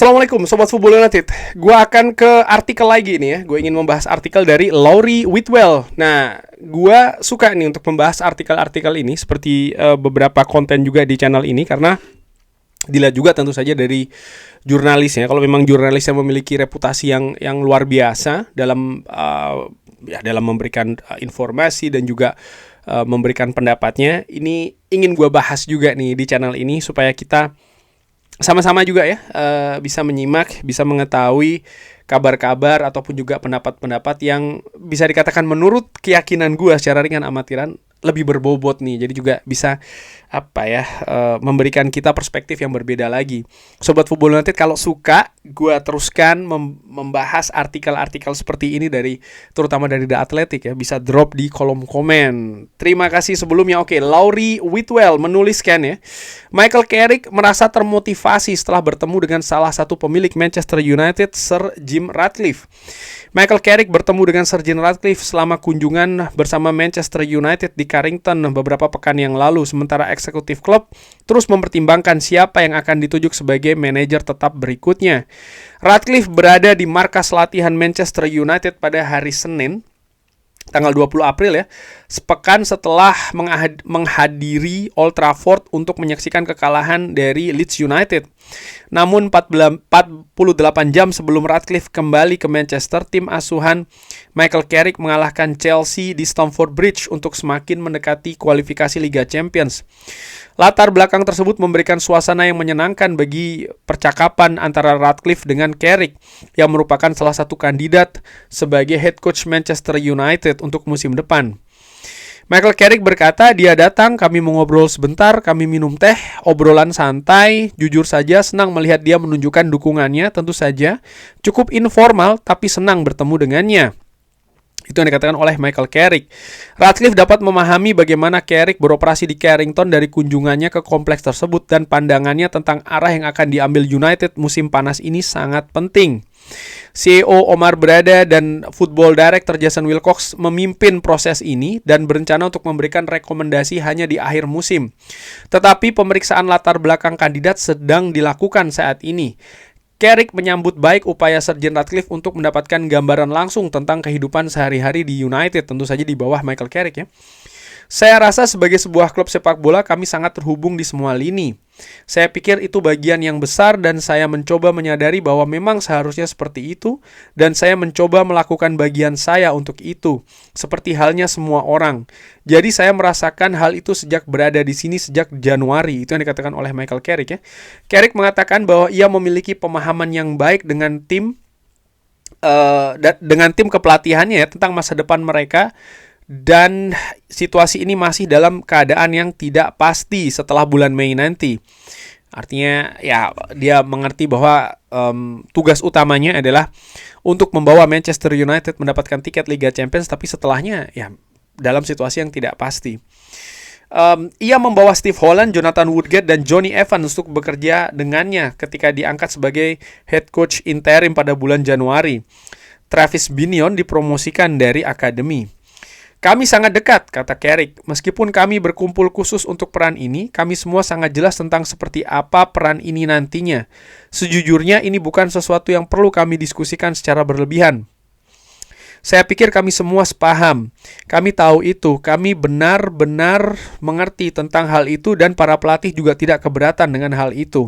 Assalamualaikum Sobat Football United. Gue akan ke artikel lagi nih ya. Gue ingin membahas artikel dari Laurie Whitwell. Nah, gue suka nih untuk membahas artikel-artikel ini seperti beberapa konten juga di channel ini, karena dilihat juga tentu saja dari jurnalisnya. Kalau memang jurnalis yang memiliki reputasi yang luar biasa dalam dalam memberikan informasi dan juga memberikan pendapatnya, ini ingin gue bahas juga nih di channel ini supaya kita sama-sama juga ya bisa menyimak, bisa mengetahui kabar-kabar ataupun juga pendapat-pendapat yang bisa dikatakan menurut keyakinan gue secara ringan amatiran lebih berbobot nih. Jadi juga bisa memberikan kita perspektif yang berbeda lagi. Sobat Football United, kalau suka gue teruskan membahas artikel-artikel seperti ini terutama dari The Athletic ya, bisa drop di kolom komen. Terima kasih sebelumnya. Oke, Laurie Whitwell menuliskan ya, Michael Carrick merasa termotivasi setelah bertemu dengan salah satu pemilik Manchester United, Sir Jim Ratcliffe. Michael Carrick bertemu dengan Sir Jim Ratcliffe selama kunjungan bersama Manchester United di Carrington beberapa pekan yang lalu, sementara eksekutif klub terus mempertimbangkan siapa yang akan ditunjuk sebagai manajer tetap berikutnya. Ratcliffe berada di markas latihan Manchester United pada hari Senin, tanggal 20 April ya, sepekan setelah menghadiri Old Trafford untuk menyaksikan kekalahan dari Leeds United. Namun 48 jam sebelum Ratcliffe kembali ke Manchester, tim asuhan Michael Carrick mengalahkan Chelsea di Stamford Bridge untuk semakin mendekati kualifikasi Liga Champions. Latar belakang tersebut memberikan suasana yang menyenangkan bagi percakapan antara Ratcliffe dengan Carrick, yang merupakan salah satu kandidat sebagai head coach Manchester United untuk musim depan. Michael Carrick berkata, dia datang, kami mengobrol sebentar, kami minum teh, obrolan santai, jujur saja senang melihat dia menunjukkan dukungannya, tentu saja cukup informal tapi senang bertemu dengannya. Itu yang dikatakan oleh Michael Carrick. Ratcliffe dapat memahami bagaimana Carrick beroperasi di Carrington dari kunjungannya ke kompleks tersebut, dan pandangannya tentang arah yang akan diambil United musim panas ini sangat penting. CEO Omar Berada dan Football Director Jason Wilcox memimpin proses ini dan berencana untuk memberikan rekomendasi hanya di akhir musim. Tetapi pemeriksaan latar belakang kandidat sedang dilakukan saat ini. Carrick menyambut baik upaya Sir Jim Ratcliffe untuk mendapatkan gambaran langsung tentang kehidupan sehari-hari di United, tentu saja di bawah Michael Carrick ya. Saya rasa sebagai sebuah klub sepak bola kami sangat terhubung di semua lini. Saya pikir itu bagian yang besar dan saya mencoba menyadari bahwa memang seharusnya seperti itu, dan saya mencoba melakukan bagian saya untuk itu, seperti halnya semua orang. Jadi saya merasakan hal itu sejak berada di sini sejak Januari. Itu yang dikatakan oleh Michael Carrick ya. Carrick mengatakan bahwa ia memiliki pemahaman yang baik dengan tim kepelatihannya ya, tentang masa depan mereka. Dan situasi ini masih dalam keadaan yang tidak pasti setelah bulan Mei nanti. Artinya ya, dia mengerti bahwa tugas utamanya adalah untuk membawa Manchester United mendapatkan tiket Liga Champions, tapi setelahnya ya dalam situasi yang tidak pasti. Ia membawa Steve Holland, Jonathan Woodgate, dan Jonny Evans untuk bekerja dengannya ketika diangkat sebagai head coach interim pada bulan Januari. Travis Binion dipromosikan dari akademi. Kami sangat dekat, kata Carrick. Meskipun kami berkumpul khusus untuk peran ini, kami semua sangat jelas tentang seperti apa peran ini nantinya. Sejujurnya ini bukan sesuatu yang perlu kami diskusikan secara berlebihan. Saya pikir kami semua sepaham. Kami tahu itu. Kami benar-benar mengerti tentang hal itu, dan para pelatih juga tidak keberatan dengan hal itu.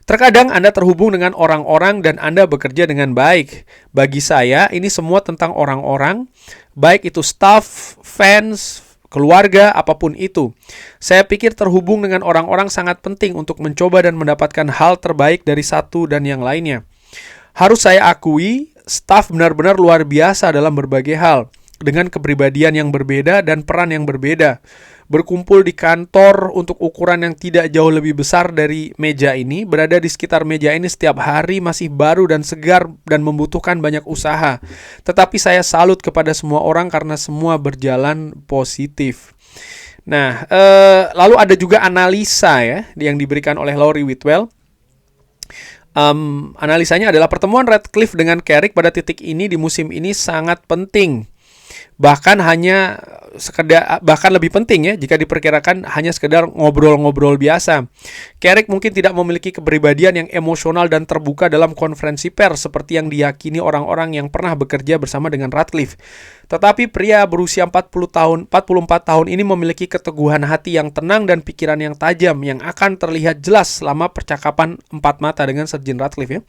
Terkadang Anda terhubung dengan orang-orang dan Anda bekerja dengan baik. Bagi saya, ini semua tentang orang-orang, baik itu staff, fans, keluarga, apapun itu. Saya pikir terhubung dengan orang-orang sangat penting untuk mencoba dan mendapatkan hal terbaik dari satu dan yang lainnya. Harus saya akui, staff benar-benar luar biasa dalam berbagai hal, dengan kepribadian yang berbeda dan peran yang berbeda. Berkumpul di kantor untuk ukuran yang tidak jauh lebih besar dari meja ini, berada di sekitar meja ini setiap hari masih baru dan segar dan membutuhkan banyak usaha. Tetapi saya salut kepada semua orang karena semua berjalan positif. Nah, lalu ada juga analisa ya yang diberikan oleh Laurie Whitwell. Analisanya adalah pertemuan Ratcliffe dengan Carrick pada titik ini di musim ini sangat penting. Bahkan lebih penting ya jika diperkirakan hanya sekedar ngobrol-ngobrol biasa. Carrick mungkin tidak memiliki kepribadian yang emosional dan terbuka dalam konferensi pers seperti yang diyakini orang-orang yang pernah bekerja bersama dengan Ratcliffe. Tetapi pria berusia 44 tahun ini memiliki keteguhan hati yang tenang dan pikiran yang tajam yang akan terlihat jelas selama percakapan empat mata dengan Sir Jim Ratcliffe ya.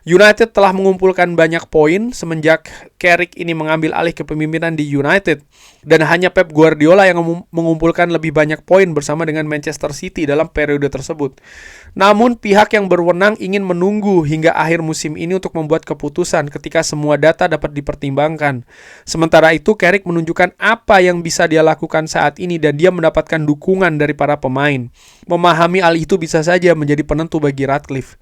United telah mengumpulkan banyak poin semenjak Carrick ini mengambil alih kepemimpinan di United, dan hanya Pep Guardiola yang mengumpulkan lebih banyak poin bersama dengan Manchester City dalam periode tersebut. Namun pihak yang berwenang ingin menunggu hingga akhir musim ini untuk membuat keputusan ketika semua data dapat dipertimbangkan. Sementara itu Carrick menunjukkan apa yang bisa dia lakukan saat ini dan dia mendapatkan dukungan dari para pemain. Memahami hal itu bisa saja menjadi penentu bagi Ratcliffe.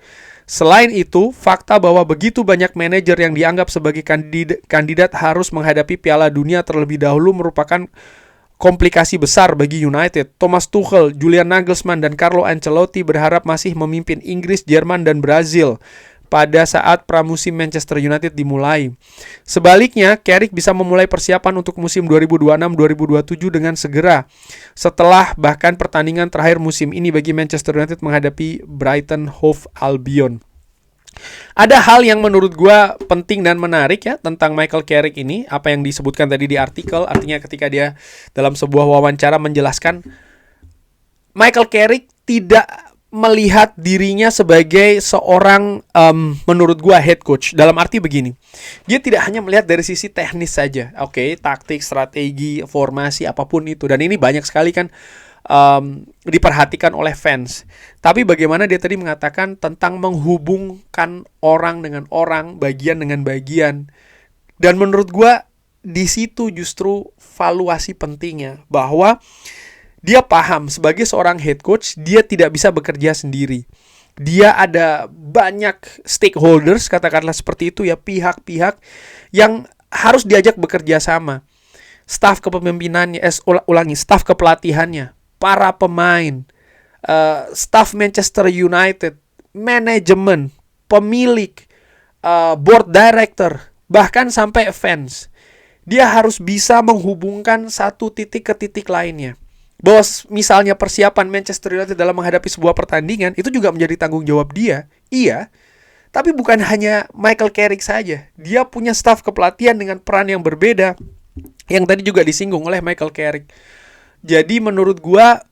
Selain itu, fakta bahwa begitu banyak manajer yang dianggap sebagai kandidat harus menghadapi Piala Dunia terlebih dahulu merupakan komplikasi besar bagi United. Thomas Tuchel, Julian Nagelsmann, dan Carlo Ancelotti berharap masih memimpin Inggris, Jerman, dan Brazil pada saat pramusim Manchester United dimulai. Sebaliknya, Carrick bisa memulai persiapan untuk musim 2026-2027 dengan segera, setelah bahkan pertandingan terakhir musim ini bagi Manchester United menghadapi Brighton Hove Albion. Ada hal yang menurut gue penting dan menarik ya tentang Michael Carrick ini, apa yang disebutkan tadi di artikel, artinya ketika dia dalam sebuah wawancara menjelaskan Michael Carrick tidak melihat dirinya sebagai seorang menurut gua head coach. Dalam arti begini, dia tidak hanya melihat dari sisi teknis saja, taktik, strategi, formasi, apapun itu. Dan ini banyak sekali kan diperhatikan oleh fans. Tapi bagaimana dia tadi mengatakan tentang menghubungkan orang dengan orang, bagian dengan bagian. Dan menurut gua di situ justru valuasi pentingnya, bahwa dia paham sebagai seorang head coach, dia tidak bisa bekerja sendiri. Dia ada banyak stakeholders, katakanlah seperti itu ya, pihak-pihak yang harus diajak bekerja sama. Staf kepemimpinannya, staf kepelatihannya, para pemain, staf Manchester United, manajemen, pemilik, board director, bahkan sampai fans. Dia harus bisa menghubungkan satu titik ke titik lainnya. Bahwa misalnya persiapan Manchester United dalam menghadapi sebuah pertandingan itu juga menjadi tanggung jawab dia. Iya, tapi bukan hanya Michael Carrick saja. Dia punya staf kepelatihan dengan peran yang berbeda, yang tadi juga disinggung oleh Michael Carrick. Jadi menurut gua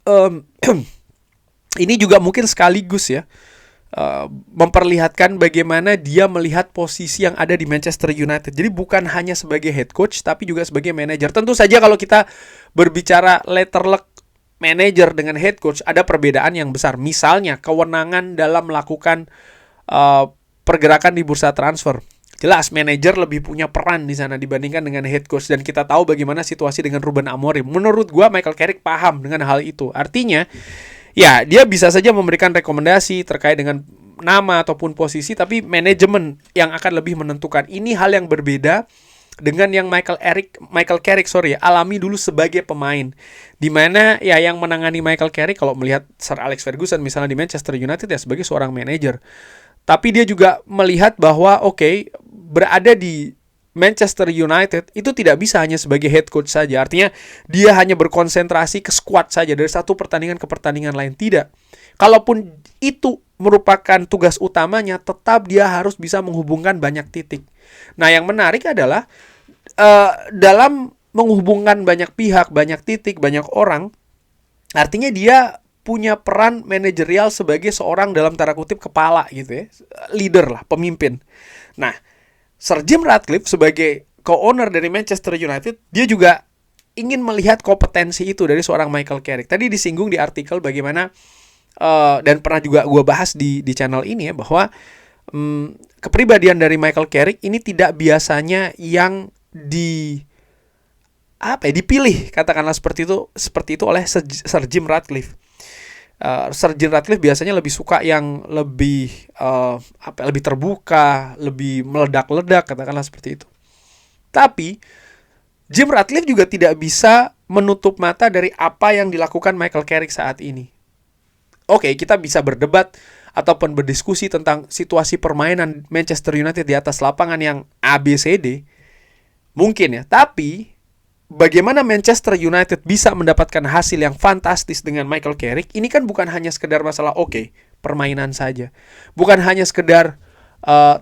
ini juga mungkin sekaligus ya memperlihatkan bagaimana dia melihat posisi yang ada di Manchester United. Jadi bukan hanya sebagai head coach, tapi juga sebagai manajer. Tentu saja kalau kita berbicara letterlock manager dengan head coach, ada perbedaan yang besar. Misalnya kewenangan dalam melakukan pergerakan di bursa transfer. Jelas manajer lebih punya peran di sana dibandingkan dengan head coach, dan kita tahu bagaimana situasi dengan Ruben Amorim. Menurut gua Michael Carrick paham dengan hal itu. Artinya ya, dia bisa saja memberikan rekomendasi terkait dengan nama ataupun posisi, tapi manajemen yang akan lebih menentukan. Ini hal yang berbeda dengan yang Michael Carrick alami dulu sebagai pemain. Dimana ya yang menangani Michael Carrick, kalau melihat Sir Alex Ferguson misalnya di Manchester United, ya sebagai seorang manajer. Tapi dia juga melihat bahwa berada di Manchester United itu tidak bisa hanya sebagai head coach saja. Artinya dia hanya berkonsentrasi ke squad saja dari satu pertandingan ke pertandingan lain. Tidak. Kalaupun itu merupakan tugas utamanya, tetap dia harus bisa menghubungkan banyak titik. Nah, yang menarik adalah dalam menghubungkan banyak pihak, banyak titik, banyak orang, artinya dia punya peran manajerial sebagai seorang dalam tanda kutip kepala gitu ya. Leader lah, pemimpin. Nah, Sir Jim Ratcliffe sebagai co-owner dari Manchester United, dia juga ingin melihat kompetensi itu dari seorang Michael Carrick. Tadi disinggung di artikel bagaimana, dan pernah juga gue bahas di channel ini ya, bahwa kepribadian dari Michael Carrick ini tidak biasanya yang dipilih, katakanlah seperti itu oleh Sir Jim Ratcliffe. Sir Jim Ratcliffe biasanya lebih suka yang lebih lebih terbuka, lebih meledak-ledak, katakanlah seperti itu. Tapi Jim Ratcliffe juga tidak bisa menutup mata dari apa yang dilakukan Michael Carrick saat ini. Kita bisa berdebat ataupun berdiskusi tentang situasi permainan Manchester United di atas lapangan yang ABCD, mungkin ya. Tapi bagaimana Manchester United bisa mendapatkan hasil yang fantastis dengan Michael Carrick, ini kan bukan hanya sekedar masalah permainan saja. Bukan hanya sekedar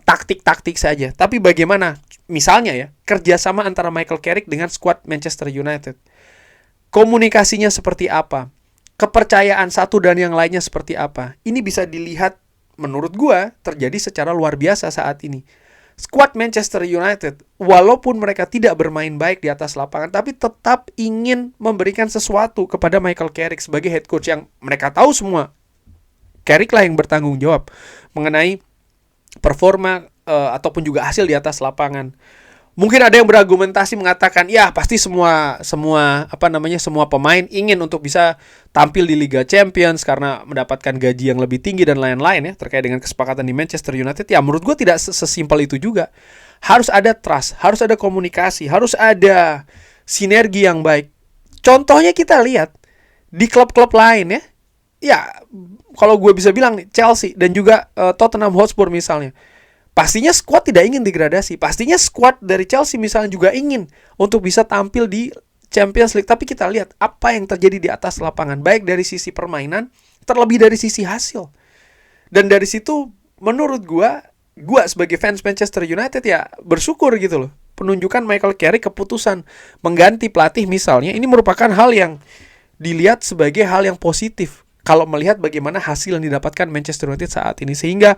taktik-taktik saja. Tapi bagaimana, misalnya ya, kerjasama antara Michael Carrick dengan skuad Manchester United. Komunikasinya seperti apa? Kepercayaan satu dan yang lainnya seperti apa? Ini bisa dilihat, menurut gua, terjadi secara luar biasa saat ini. Skuad Manchester United, walaupun mereka tidak bermain baik di atas lapangan, tapi tetap ingin memberikan sesuatu kepada Michael Carrick sebagai head coach yang mereka tahu semua. Carrick lah yang bertanggung jawab mengenai performa ataupun juga hasil di atas lapangan. Mungkin ada yang berargumentasi mengatakan, ya pasti semua pemain ingin untuk bisa tampil di Liga Champions karena mendapatkan gaji yang lebih tinggi dan lain-lain ya, terkait dengan kesepakatan di Manchester United. Ya menurut gue tidak sesimpel itu juga. Harus ada trust, harus ada komunikasi, harus ada sinergi yang baik. Contohnya kita lihat di klub-klub lain ya. Ya, kalau gue bisa bilang nih, Chelsea dan juga Tottenham Hotspur misalnya. Pastinya skuad tidak ingin degradasi. Pastinya skuad dari Chelsea misalnya juga ingin untuk bisa tampil di Champions League. Tapi kita lihat apa yang terjadi di atas lapangan, baik dari sisi permainan, terlebih dari sisi hasil. Dan dari situ menurut gua sebagai fans Manchester United ya bersyukur gitu loh. Penunjukan Michael Carrick, keputusan mengganti pelatih misalnya, ini merupakan hal yang dilihat sebagai hal yang positif kalau melihat bagaimana hasil yang didapatkan Manchester United saat ini. Sehingga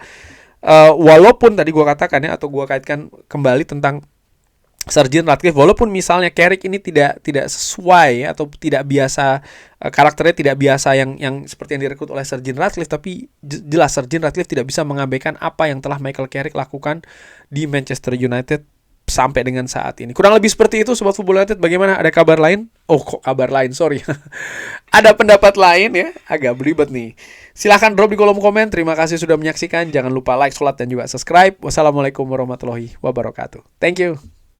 walaupun tadi gue katakan ya, atau gue kaitkan kembali tentang Sir Jim Ratcliffe, walaupun misalnya Carrick ini tidak sesuai atau tidak biasa, karakternya tidak biasa yang seperti yang direkrut oleh Sir Jim Ratcliffe, tapi jelas Sir Jim Ratcliffe tidak bisa mengabaikan apa yang telah Michael Carrick lakukan di Manchester United sampai dengan saat ini. Kurang lebih seperti itu Sobat Football United. Bagaimana? Ada kabar lain? Oh kok kabar lain, sorry. Ada pendapat lain ya, agak belibet nih. Silahkan drop di kolom komen. Terima kasih sudah menyaksikan. Jangan lupa like, sholat, dan juga subscribe. Wassalamualaikum warahmatullahi wabarakatuh. Thank you.